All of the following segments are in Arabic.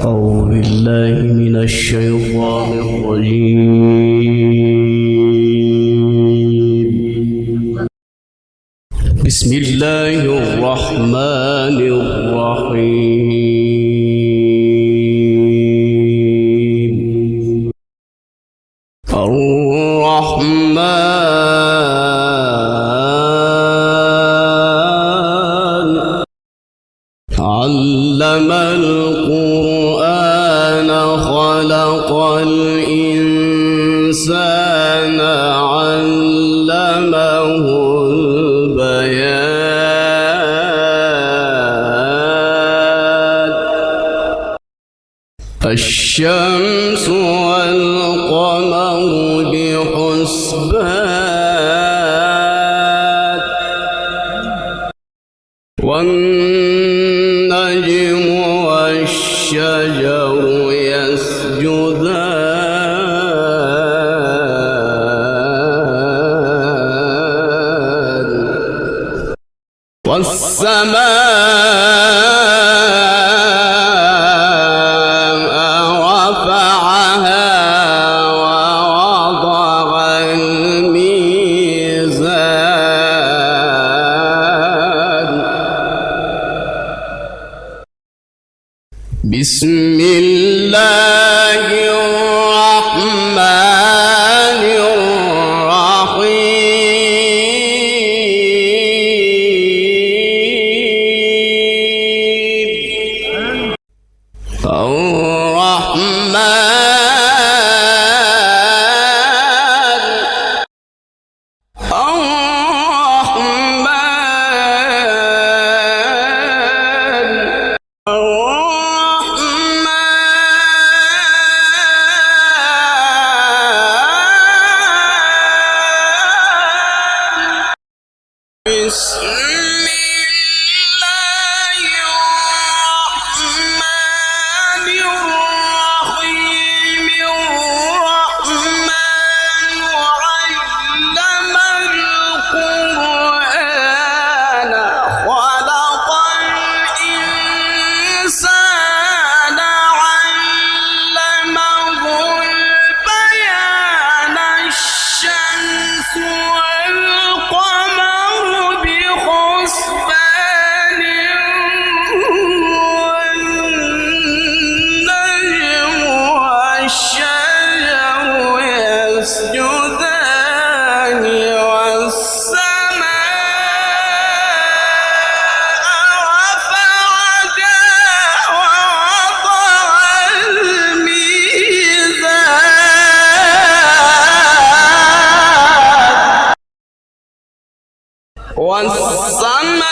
أعوذ بالله من الشيطان الرجيم. بسم الله الرحمن الرحيم. الرحمن علم القرآن خلق الإنسان علمه البيان. الشمس والقمر بحسبان والنجم والشجر يسجدان والسماء رفعها ووضع الميزان. بسم الله الرحمن الرحيم. بسم الله الرحمن الرحيم. الرحمن علم القرآن خلق الإنسان علمه البيان. الشمس والقمر بحسبان والنجم والشجر يسجدان والسماء رفعها ووضع الميزان. والسماء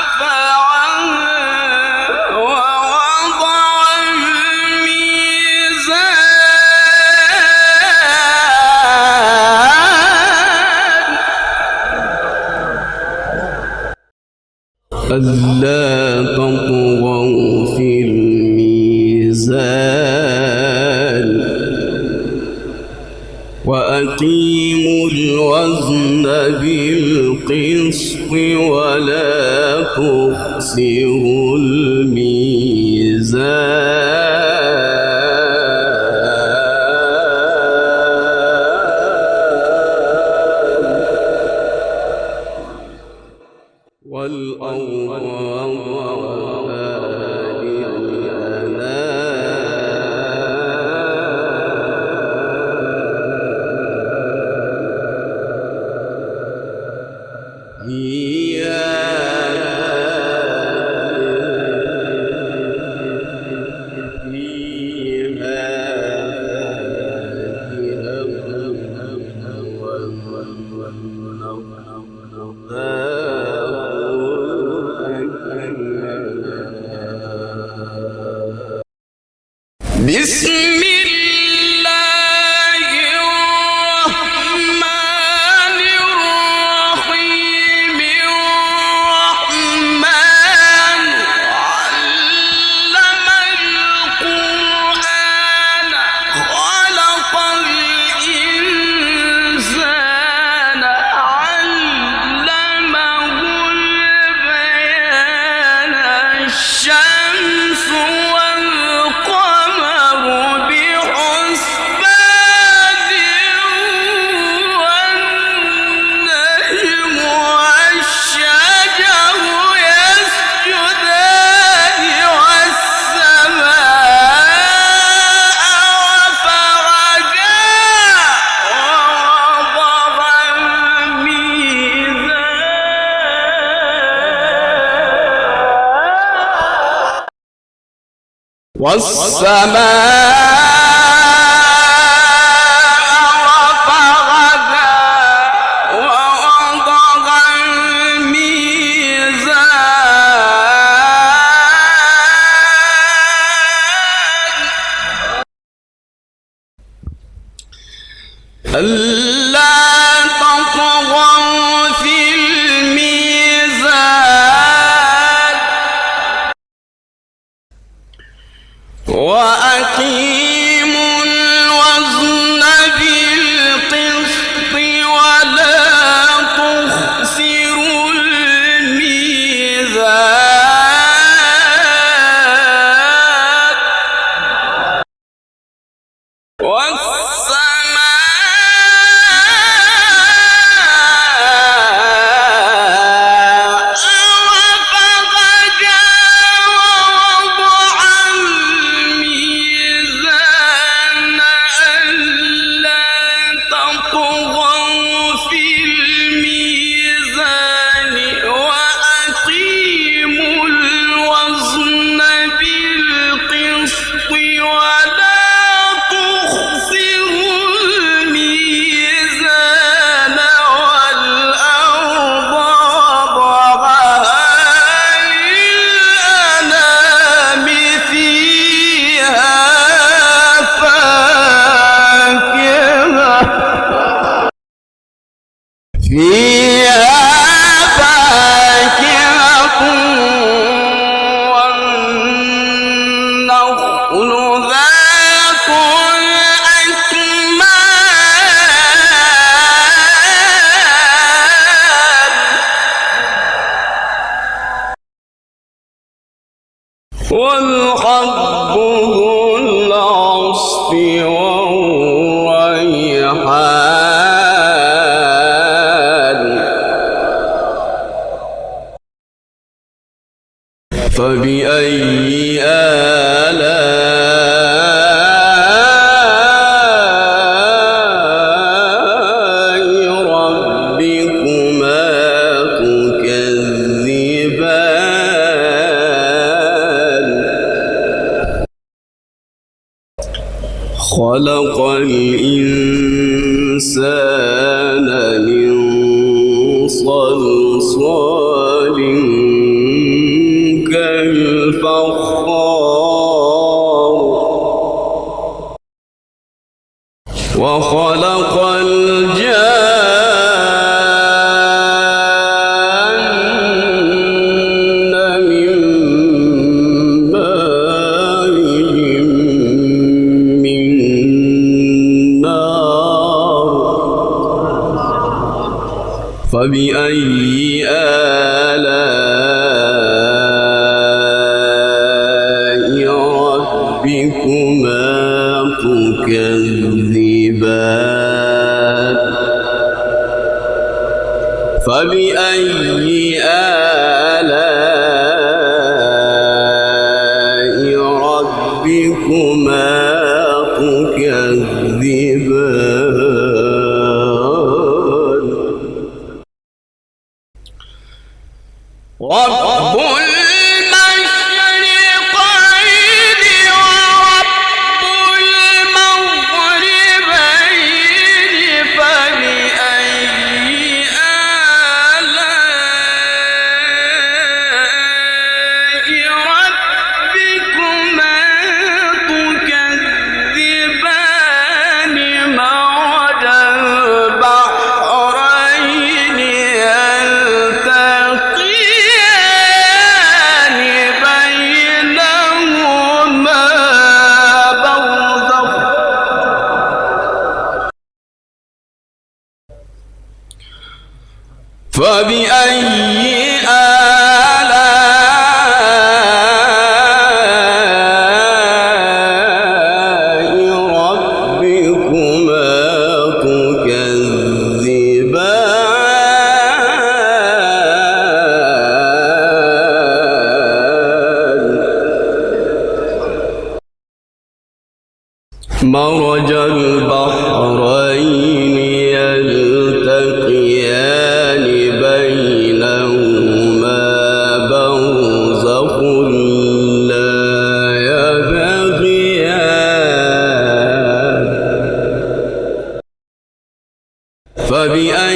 رفعها ووضع الميزان. ألا تطغوا في الميزان وأقيموا الوزن بالقسط ولا تخسروا الميزان. والأرض وضعها بسم الله الرحمن الرحيم. الرحمن علم القرآن خلق الإنسان علمه البيان. ألا تطغوا في الميزان وأقيموا الوزن بالقسط ولا تخسروا الميزان فيها فاكهة والنخل ذات الأكمام والحب ذو العصف فبأي آلاء ربكما تكذبان خلق الإنسان من صلصال كالفخار وخلق الجان من مارج من نار فبأي آلاء ربكما تكذبان فبأي آلاء ربكما تكذبان رب المشرقين ورب المغربين فبأي آلاء ربكما تكذبان مرج البحرين يلتقيان بينهما برزخ فبأي آلاء ربكما تكذبان مرج البحرين يلتقيان بينهما برزخ لا يبغيان فبأي